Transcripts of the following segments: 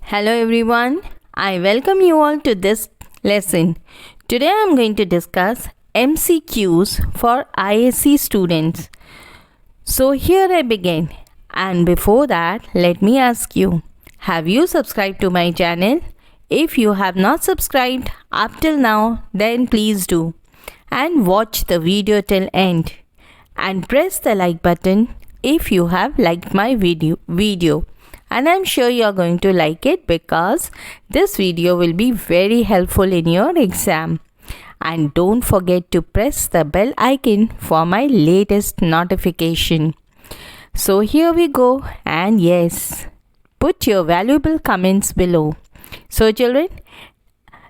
Hello everyone, I welcome you all to this lesson. Today I am going to discuss MCQs for ISC students. So here I begin, and before that let me ask you, have you subscribed to my channel? If you have not subscribed up till now, then please do, and watch the video till end, and press the like button if you have liked my video. And I'm sure you're going to like it because this video will be very helpful in your exam. And don't forget to press the bell icon for my latest notification. So here we go, and yes, put your valuable comments below. So children,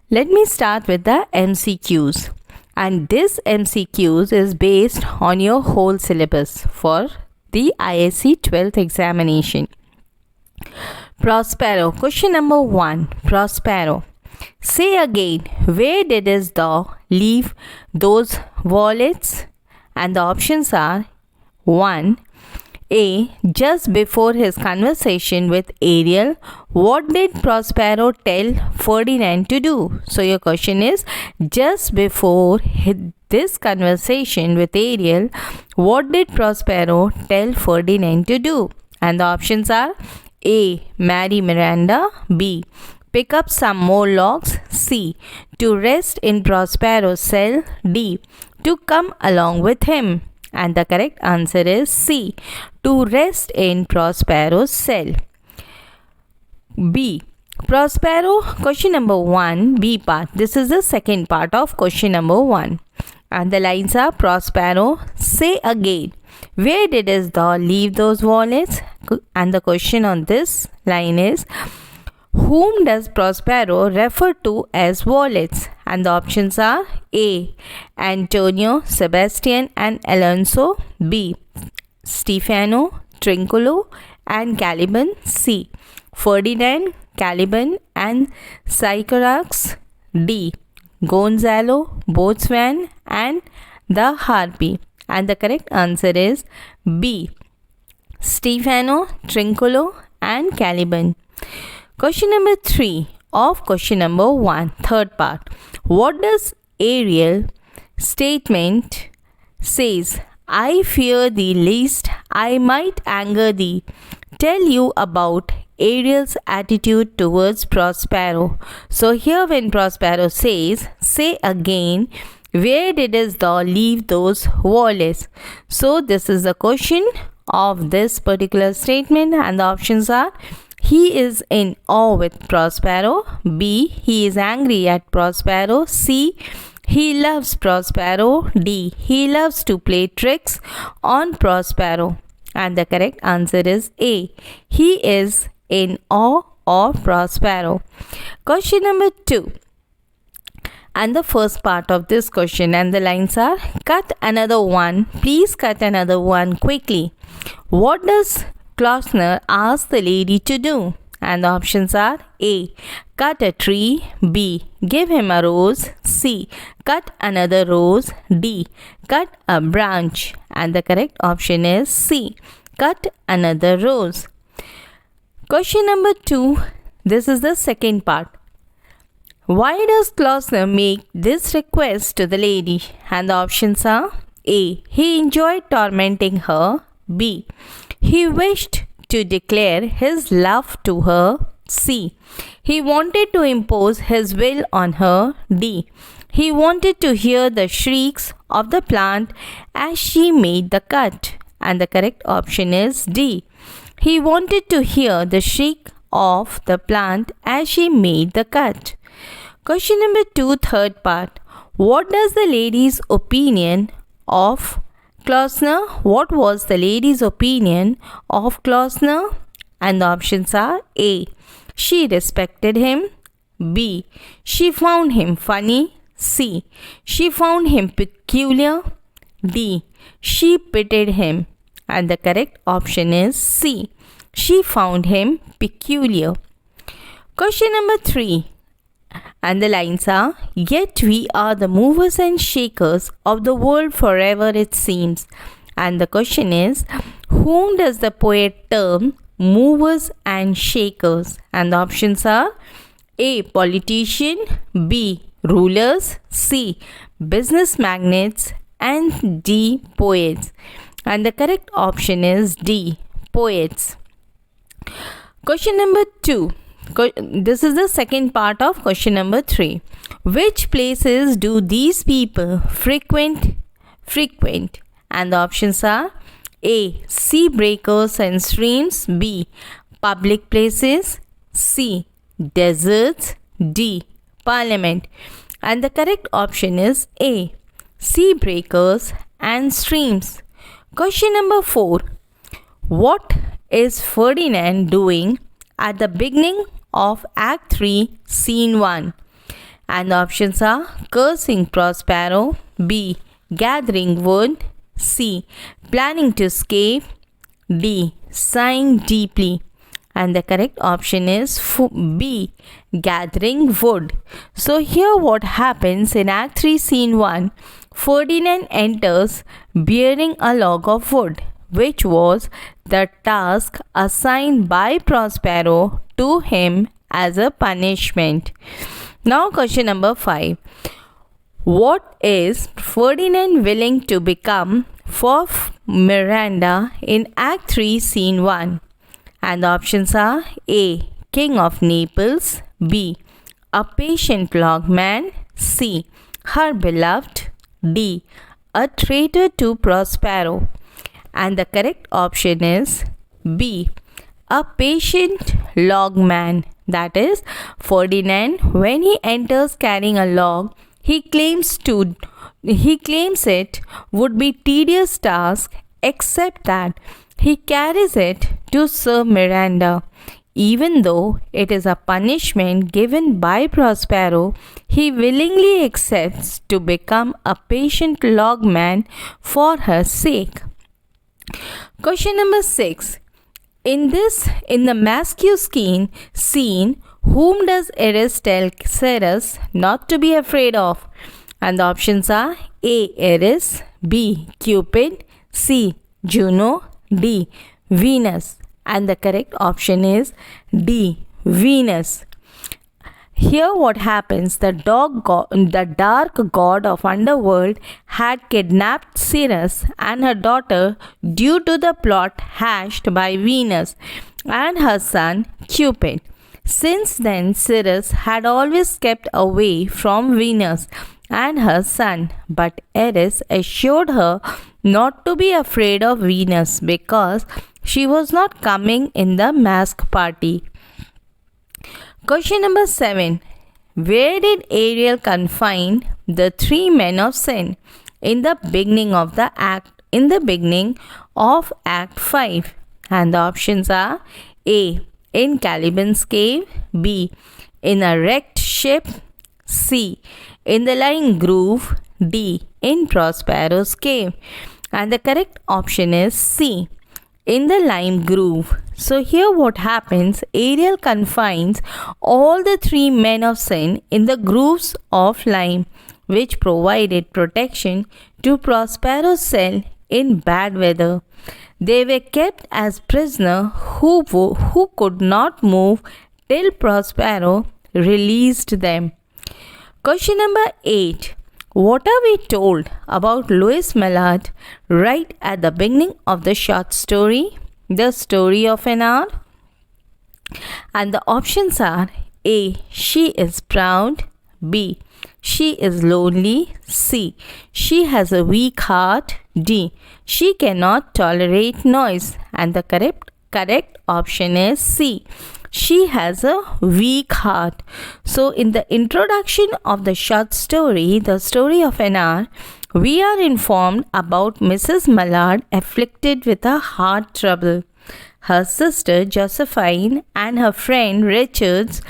let me start with the MCQs. And this MCQs is based on your whole syllabus for the ISC 12th examination. Prospero. Question number 1. Prospero. Say again, where did his dog leave those wallets? And the options are 1. A. Just before his conversation with Ariel, what did Prospero tell Ferdinand to do? So your question is, just before this conversation with Ariel, what did Prospero tell Ferdinand to do? And the options are A. Marry Miranda. B. Pick up some more logs. C. To rest in Prospero's cell. D. To come along with him. And the correct answer is C. To rest in Prospero's cell. B. Prospero. Question number 1. B part. This is the second part of question number 1. And the lines are, Prospero, say again, where did his dog leave those wallets? And the question on this line is, whom does Prospero refer to as wallets? And the options are A. Antonio, Sebastian and Alonso. B. Stefano, Trinculo and Caliban. C. Ferdinand, Caliban and Sycorax. D. Gonzalo, Boatswain and the Harpy. And the correct answer is B. Stefano, Trinculo and Caliban. Question number 3 of question number 1, third part. What does Ariel statement says? I fear thee lest I might anger thee. Tell you about Ariel's attitude towards Prospero. So here when Prospero says, say again, where did his dog leave those wallets? So this is the question of this particular statement, and the options are, he is in awe with Prospero. B. He is angry at Prospero. C. He loves Prospero. D. He loves to play tricks on Prospero. And the correct answer is A. He is in awe of Prospero. Question number 2. And the first part of this question, and the lines are, cut another one. Please cut another one quickly. What does Klausner ask the lady to do? And the options are A. Cut a tree. B. Give him a rose. C. Cut another rose. D. Cut a branch. And the correct option is C. Cut another rose. Question number 2. This is the second part. Why does Klausner make this request to the lady? And the options are A. He enjoyed tormenting her. B. He wished to declare his love to her. C. He wanted to impose his will on her. D. He wanted to hear the shrieks of the plant as she made the cut. And the correct option is D. He wanted to hear the shriek of the plant as she made the cut. Question number 2, third part. What does the lady's opinion of Klausner? What was the lady's opinion of Klausner? And the options are A. She respected him. B. She found him funny. C. She found him peculiar. D. She pitied him. And the correct option is C. She found him peculiar. Question number 3. And the lines are, yet we are the movers and shakers of the world forever it seems. And the question is, whom does the poet term movers and shakers. And the options are A. Politician, B. Rulers, C. Business magnates, and D. Poets. And the correct option is D. Poets. Question number 2. This is the second part of question number 3. Which places do these people frequent? And the options are A. Sea breakers and streams, B. Public places, C. Deserts, D. Parliament. And the correct option is A. Sea breakers and streams. Question number 4. What is Ferdinand doing at the beginning of Act 3, Scene 1? And the options are cursing Prospero, B. Gathering wood, C. Planning to escape, D. Sighing deeply. And the correct option is B. Gathering wood. So here what happens in Act 3, Scene 1, Ferdinand enters bearing a log of wood, which was the task assigned by Prospero to him as a punishment. Now question number 5. What is Ferdinand willing to become for Miranda in Act 3, Scene 1? And the options are A. King of Naples, B. A patient logman, C. Her beloved, D. A traitor to Prospero. And the correct option is B. A patient logman. That is, Ferdinand, when he enters carrying a log, he claims it would be tedious task, except that he carries it to serve Miranda. Even though it is a punishment given by Prospero, he willingly accepts to become a patient logman for her sake. Question number 6. In the MCQ'S scene, whom does Eris tell Ceres not to be afraid of? And the options are A. Eris, B. Cupid, C. Juno, D. Venus. And the correct option is D. Venus. Here what happens, the dark god of underworld had kidnapped Ceres and her daughter due to the plot hatched by Venus and her son Cupid. Since then, Ceres had always kept away from Venus and her son, but Eris assured her not to be afraid of Venus because she was not coming in the mask party. Question number 7. Where did Ariel confine the 3 men of sin in the beginning of Act 5? And the options are A. In Caliban's cave, B. In a wrecked ship, C. In the Lying Grove, D. In Prospero's cave. And the correct option is C. In the Lime Grove. So here what happens, Ariel confines all the 3 men of sin in the grooves of lime, which provided protection to Prospero's cell in bad weather. They were kept as prisoners who could not move till Prospero released them. Question number 8. What are we told about Louis Maillard right at the beginning of the short story, The Story of an Hour? And the options are A. She is proud, B. She is lonely, C. She has a weak heart, D. She cannot tolerate noise. And the correct option is C. She has a weak heart. So in the introduction of the short story, The Story of an Hour, we are informed about Mrs. Maillard afflicted with a heart trouble. Her sister Josephine and her friend Richards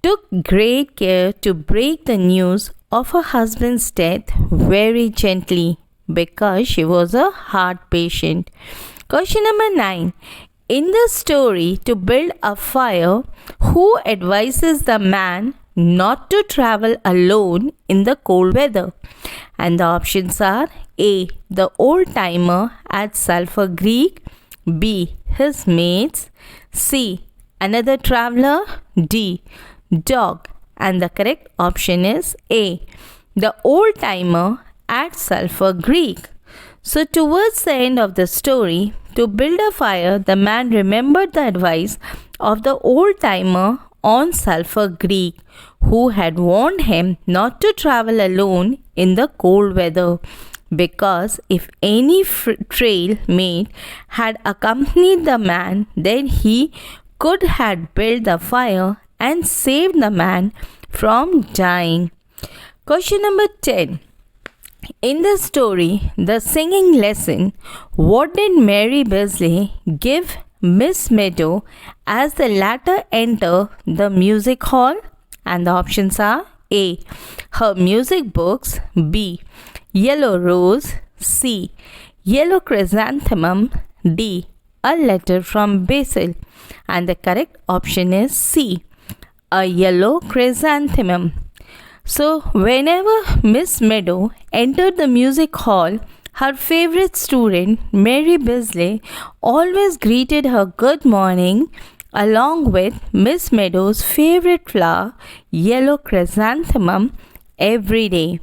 took great care to break the news of her husband's death very gently because she was a heart patient. Question number 9. In the story, to build a fire, who advises the man not to travel alone in the cold weather? And the options are A. The old timer at Sulphur Creek, B. his mates, C. another traveler, D. dog. And the correct option is A. the old timer at Sulphur Creek. So towards the end of the story, to build a fire, the man remembered the advice of the old timer on Sulphur Creek, who had warned him not to travel alone in the cold weather, because if any trail mate had accompanied the man, then he could have built the fire and saved the man from dying. Question number 10. In the story, The Singing Lesson, what did Mary Beasley give Miss Meadow as the latter entered the music hall? And the options are A. her music books, B. yellow rose, C. yellow chrysanthemum, D. a letter from Basil. And the correct option is C. a yellow chrysanthemum. So whenever Miss Meadow entered the music hall, her favorite student, Mary Beasley, always greeted her good morning along with Miss Meadow's favorite flower, yellow chrysanthemum, every day.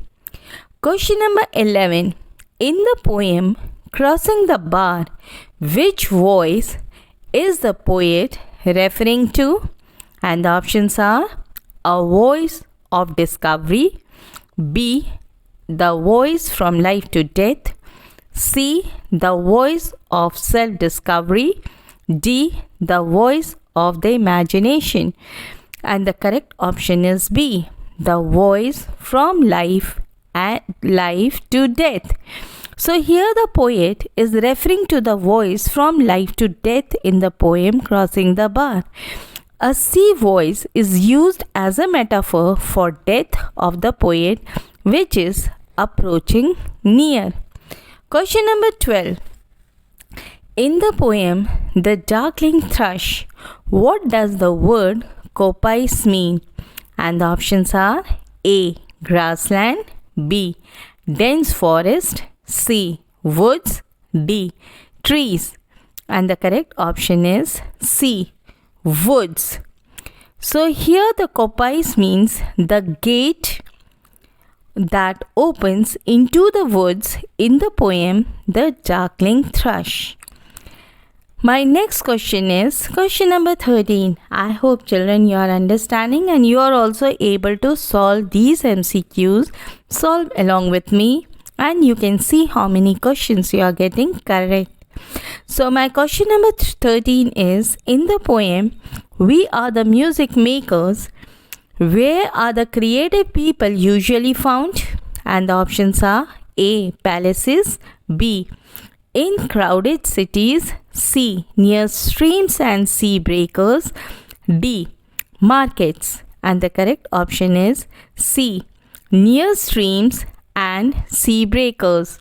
Question number 11. In the poem Crossing the Bar, which voice is the poet referring to? And the options are a voice of discovery, B. the voice from life to death, C. the voice of self-discovery, D. the voice of the imagination. And the correct option is B. the voice from life to death. So here the poet is referring to the voice from life to death in the poem Crossing the Bar. A sea voice is used as a metaphor for death of the poet, which is approaching near. Question number 12. In the poem The Darkling Thrush, what does the word coppice mean? And the options are A. grassland, B. dense forest, C. woods, D. trees. And the correct option is C. woods. So here the coppice means the gate that opens into the woods in the poem The Darkling Thrush. My next question is question number 13. I hope children you are understanding and you are also able to solve these MCQs. Solve along with me and you can see how many questions you are getting correct. So my question number 13 is, in the poem We Are the Music Makers, where are the creative people usually found? And the options are A. palaces, B. in crowded cities, C. near streams and sea breakers, D. markets. And the correct option is C. near streams and sea breakers.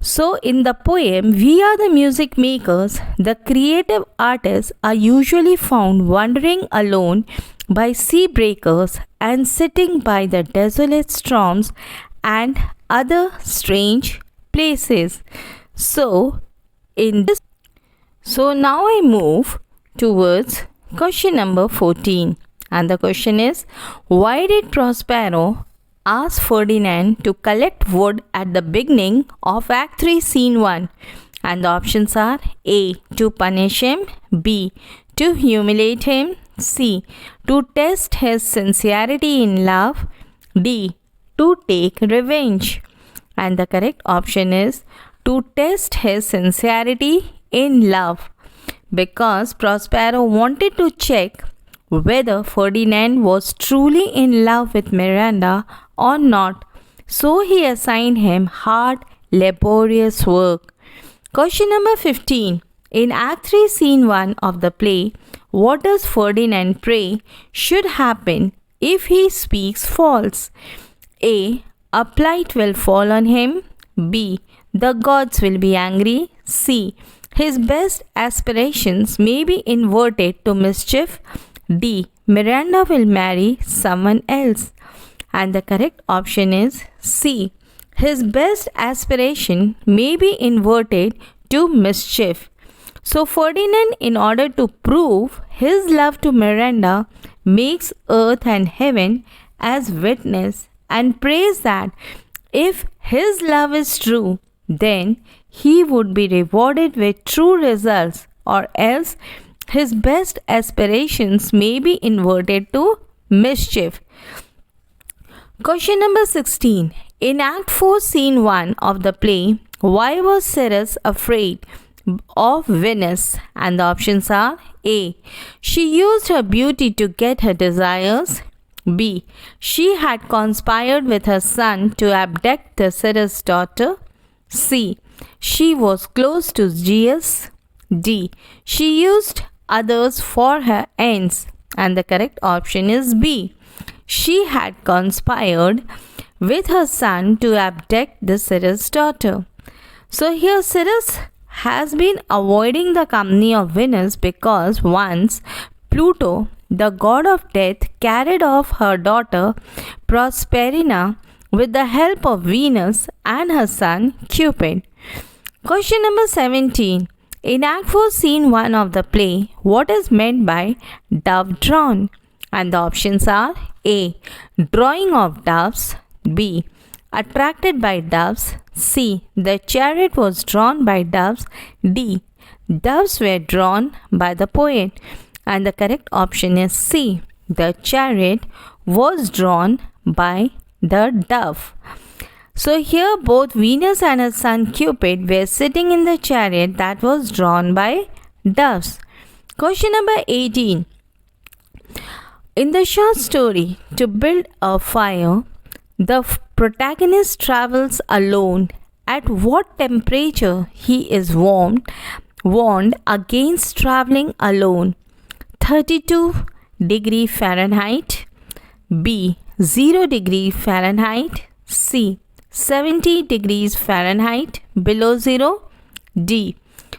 So in the poem We Are the Music Makers, the creative artists are usually found wandering alone by sea breakers and sitting by the desolate storms and other strange places. So now I move towards question number 14, and the question is, why did Prospero ask Ferdinand to collect wood at the beginning of Act 3 Scene 1? And the options are A. to punish him, B. to humiliate him, C. to test his sincerity in love, D. to take revenge. And the correct option is to test his sincerity in love, because Prospero wanted to check whether Ferdinand was truly in love with Miranda or not. So he assigned him hard, laborious work. Question number 15. In Act 3 Scene 1 of the play, what does Ferdinand pray should happen if he speaks false? A. a blight will fall on him, B. the gods will be angry, C. his best aspirations may be inverted to mischief, D. Miranda will marry someone else. And the correct option is C. his best aspiration may be inverted to mischief. So Ferdinand, in order to prove his love to Miranda, makes earth and heaven as witness and prays that if his love is true, then he would be rewarded with true results, or else his best aspirations may be inverted to mischief. Question number 16. In Act 4, Scene 1 of the play, why was Ceres afraid of Venus? And the options are A. She used her beauty to get her desires. B. She had conspired with her son to abduct the Ceres' daughter. C. She was close to Zeus. D. She used others for her ends. And the correct option is B. She had conspired with her son to abduct the Ceres' daughter. So here Ceres has been avoiding the company of Venus because once Pluto, the god of death, carried off her daughter Proserpina with the help of Venus and her son Cupid. Question number 17. In Act 4, Scene 1 of the play, what is meant by dove drawn? And the options are A. Drawing of doves. B. Attracted by doves. C. The chariot was drawn by doves. D. Doves were drawn by the poet. And the correct option is C. The chariot was drawn by the dove. So here both Venus and her son Cupid were sitting in the chariot that was drawn by doves. Question number 18. In the short story, to build a fire, the protagonist travels alone. At what temperature he is warned against traveling alone? 32 Fahrenheit. B. 0 C. 70 Fahrenheit below 0. D.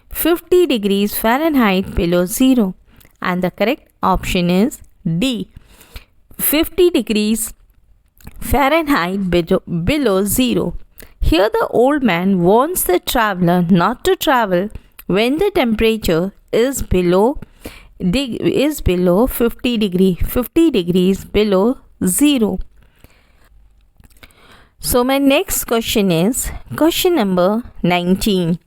50 Fahrenheit below 0. And the correct option is D. 50 Fahrenheit below 0. Here the old man warns the traveler not to travel when the temperature is below 50 degrees below 0. So my next question is question number 19.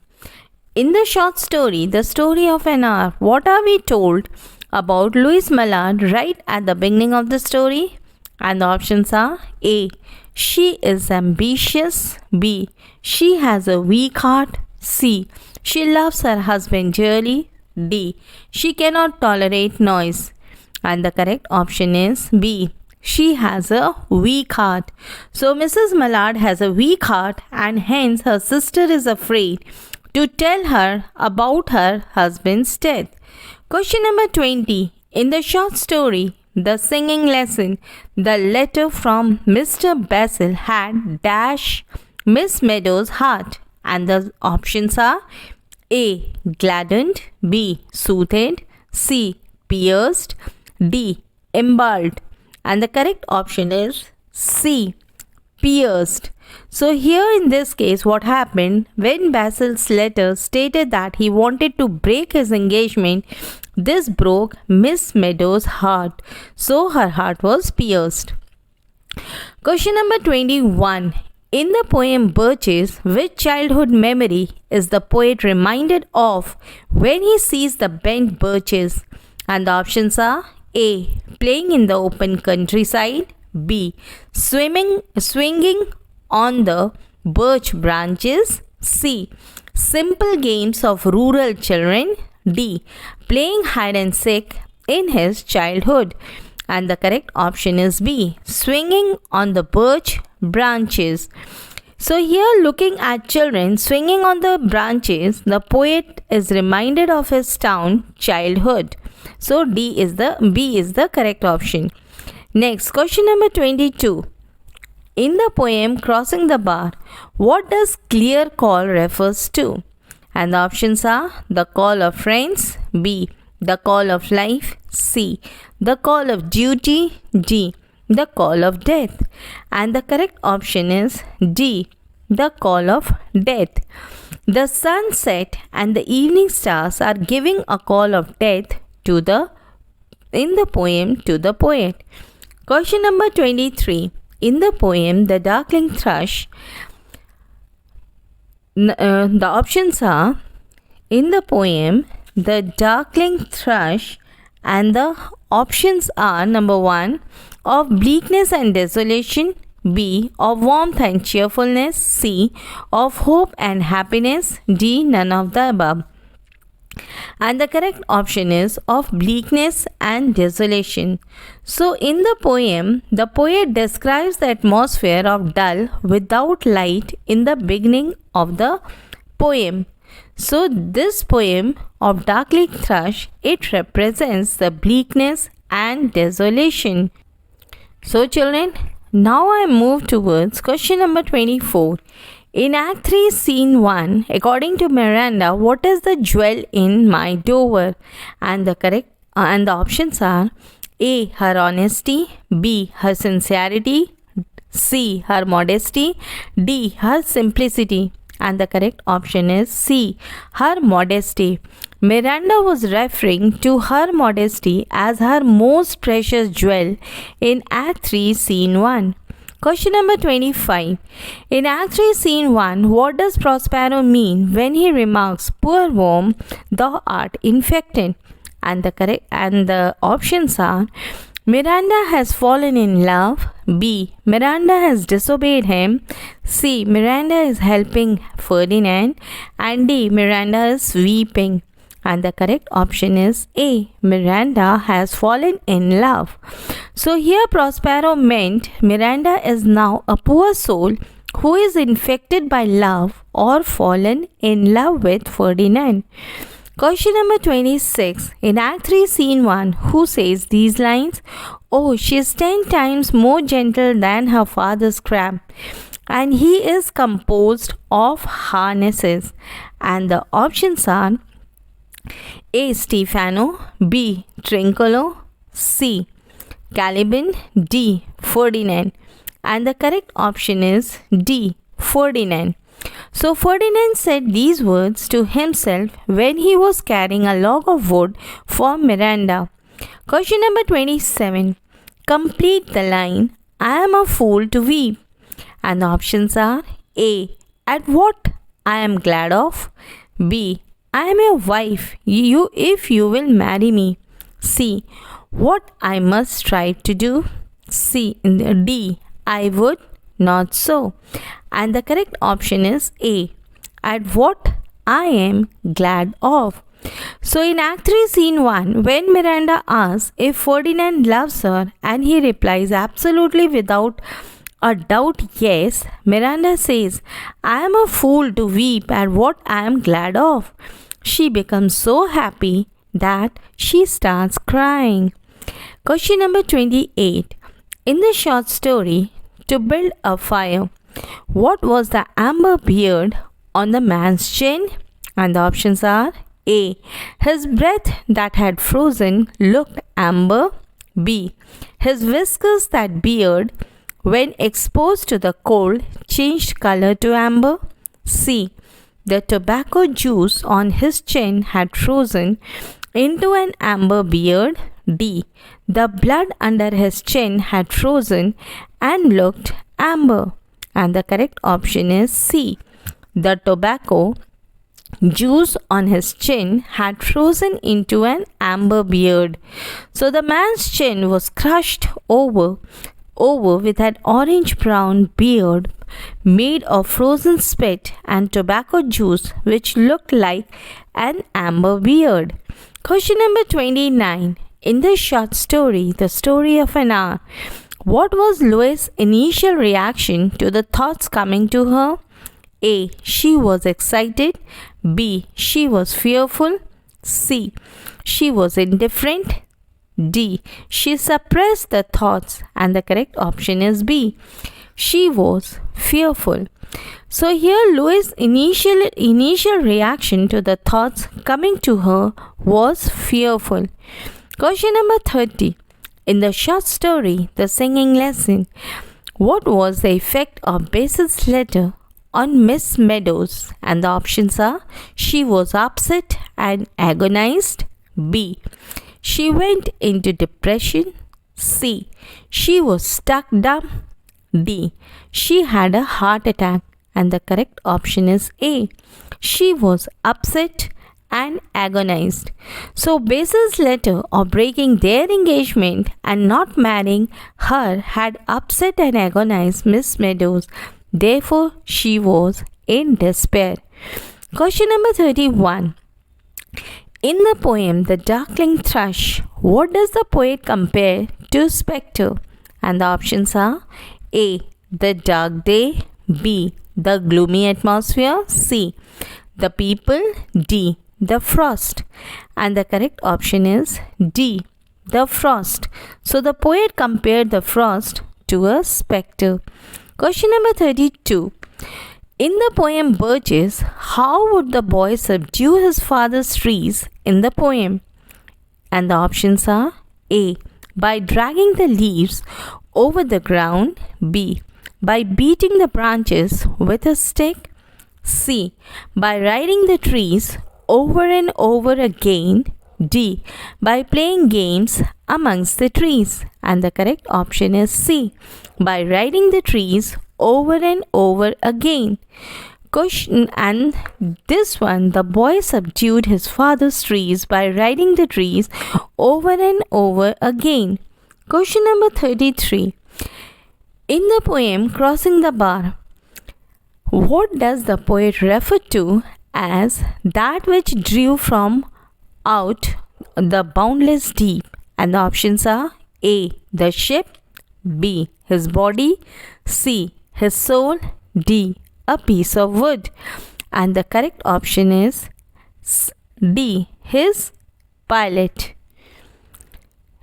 In the short story, The Story of an Hour, what are we told about Louise Mallard right at the beginning of the story? And the options are A. She is ambitious. B. She has a weak heart. C. She loves her husband dearly. D. She cannot tolerate noise. And the correct option is B. She has a weak heart. So Mrs. Mallard has a weak heart and hence her sister is afraid to tell her about her husband's death. Question number 20. In the short story, The Singing Lesson, the letter from Mr. Basil had dash Miss Meadows' heart. And the options are A. Gladdened. B. Soothed. C. Pierced. D. Emballed. And the correct option is C. Pierced. So here in this case, what happened when Basil's letter stated that he wanted to break his engagement, this broke Miss Meadows' heart. So her heart was pierced. Question number 21. In the poem Birches, which childhood memory is the poet reminded of when he sees the bent birches? And the options are A. Playing in the open countryside. B. Swinging on the birch branches. C. Simple games of rural children. D. Playing hide and seek in his childhood. And the correct option is B. Swinging on the birch branches. So here looking at children swinging on the branches, the poet is reminded of his town childhood. So B is the correct option. Next, question number 22. In the poem Crossing the Bar, what does clear call refers to? And the options are the call of friends. B. The call of life. C. The call of duty. D. The call of death. And the correct option is D. The call of death. The sunset and the evening stars are giving a call of death to the poem to the poet. Question number 23. In the poem, the darkling thrush, the options are in the poem, the darkling thrush, and the options are number 1, of bleakness and desolation, B, of warmth and cheerfulness, C, of hope and happiness, D, none of the above. And the correct option is of bleakness and desolation. So in the poem, the poet describes the atmosphere of dull without light in the beginning of the poem. So this poem of Darkling Thrush, it represents the bleakness and desolation. So children, now I move towards question number 24. In Act 3, Scene 1, according to Miranda, what is the jewel in my door? And the options are A, her honesty, B, her sincerity, C, her modesty, D, her simplicity. And the correct option is C, her modesty. Miranda was referring to her modesty as her most precious jewel in Act 3, Scene 1. Question number 25. In Act 3, Scene 1, what does Prospero mean when he remarks, "Poor worm, thou art infected"? And the options are Miranda has fallen in love, B, Miranda has disobeyed him, C, Miranda is helping Ferdinand, and D, Miranda is weeping. And the correct option is A, Miranda has fallen in love. So here Prospero meant Miranda is now a poor soul who is infected by love or fallen in love with Ferdinand. Question number 26. In Act 3, Scene 1, who says these lines? Oh, she is 10 times more gentle than her father's crab, and he is composed of harnesses. And the options are A, Stefano, B, Trinculo, C, Caliban, D, Ferdinand. And the correct option is D, Ferdinand. So Ferdinand said these words to himself when he was carrying a log of wood for Miranda. Question number 27. Complete the line, I am a fool to weep. And the options are A, at what I am glad of, B, I am your wife, if you will marry me, C, what I must strive to do, D, I would not so. And the correct option is A, at what I am glad of. So in Act 3, Scene 1, when Miranda asks if Ferdinand loves her and he replies absolutely without a doubt yes, Miranda says, I am a fool to weep at what I am glad of. She becomes so happy that she starts crying. Question number 28. In the short story, to build a fire, what was the amber beard on the man's chin? And the options are A, his breath that had frozen looked amber, B, his whiskers that beard when exposed to the cold changed color to amber, C, the tobacco juice on his chin had frozen into an amber beard, D, the blood under his chin had frozen and looked amber. And the correct option is C, the tobacco juice on his chin had frozen into an amber beard. So the man's chin was crushed over with an orange brown beard made of frozen spit and tobacco juice, which looked like an amber beard. Question number 29. In the short story, The Story of an Hour, what was Lois' initial reaction to the thoughts coming to her? A, she was excited, B, she was fearful, C, she was indifferent, D, she suppressed the thoughts. And the correct option is B, she was fearful. So here Lois' initial reaction to the thoughts coming to her was fearful. Question number 30. In the short story, The Singing Lesson, what was the effect of Basil's letter on Miss Meadows? And the options are: she was upset and agonized. B. She went into depression. C. She was struck dumb. D. She had a heart attack. And the correct option is A. She was upset and agonized. So Basil's letter of breaking their engagement and not marrying her had upset and agonized Miss Meadows. Therefore, she was in despair. Question number 31. In the poem The Darkling Thrush, what does the poet compare to spectre? And the options are: A. The dark day. B. The gloomy atmosphere. C. The people. D. The frost. And the correct option is D. The frost. So the poet compared the frost to a spectre. Question number 32. In the poem Birches, how would the boy subdue his father's trees in the poem? And the options are: A. By dragging the leaves over the ground. B. By beating the branches with a stick. C. By riding the trees over and over again. D. By playing games amongst the trees. And the correct option is C. By riding the trees over and over again. Question, and this one, the boy subdued his father's trees by riding the trees over and over again. Question number 33. In the poem Crossing the Bar, what does the poet refer to as that which drew from out the boundless deep? And the options are: A. The ship. B. His body. C. His soul. D. A piece of wood. And the correct option is D. His pilot.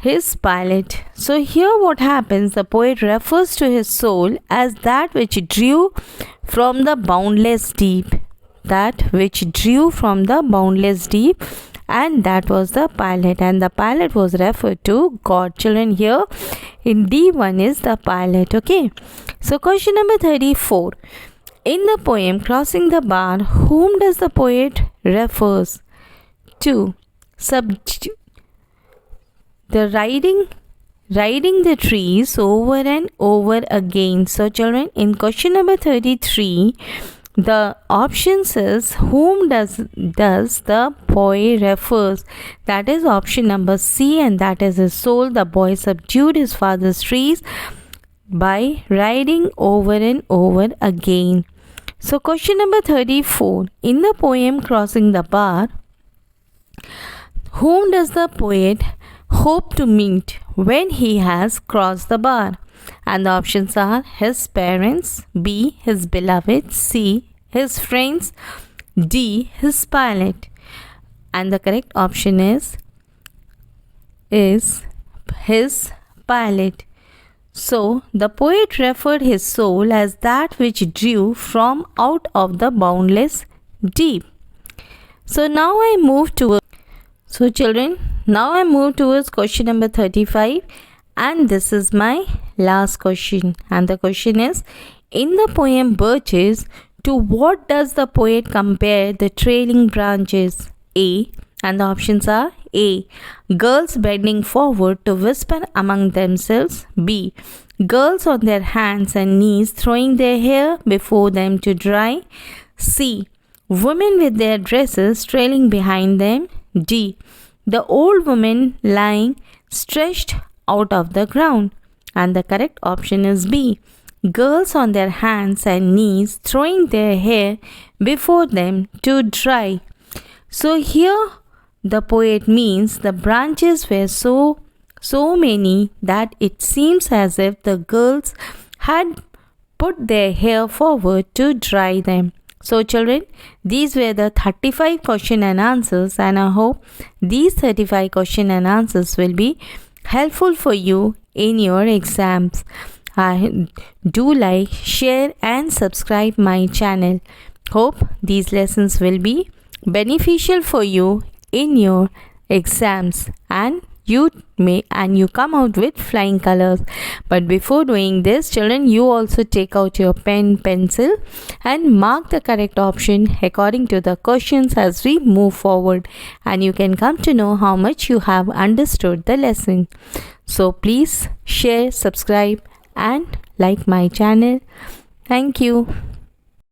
His pilot. So here what happens, the poet refers to his soul as that which drew from the boundless deep. That which drew from the boundless deep, and that was the pilot, and the pilot was referred to God. Children, here in D1 is the pilot. Okay, so question number 34. In the poem Crossing the Bar, whom does the poet refers to? The riding the trees over and over again. So children, in question number 33, the options is whom does the boy refers. That is option number C, and that is his soul. The boy subdued his father's trees by riding over and over again. So question number 34. In the poem Crossing the Bar, whom does the poet hope to meet when he has crossed the bar? And the options are: his parents. B. His beloved. C. His friends. D. His pilot. And the correct option is his pilot. So the poet referred his soul as that which drew from out of the boundless deep. So now I move towards question number 35, and this is my last question. And the question is: in the poem Birches, to what does the poet compare the trailing branches? A. And the options are: A. Girls bending forward to whisper among themselves. B. Girls on their hands and knees throwing their hair before them to dry. C. Women with their dresses trailing behind them. D. The old woman lying stretched out of the ground. And the correct option is B. Girls on their hands and knees throwing their hair before them to dry. So here the poet means the branches were so many that it seems as if the girls had put their hair forward to dry them. So children, these were the 35 question and answers, and I hope these 35 question and answers will be helpful for you in your exams. Do like, share and subscribe my channel. Hope these lessons will be beneficial for you in your exams and you come out with flying colors. But before doing this, children, you also take out your pen, pencil and mark the correct option according to the questions as we move forward, and you can come to know how much you have understood the lesson. So please share, subscribe and like my channel. Thank you.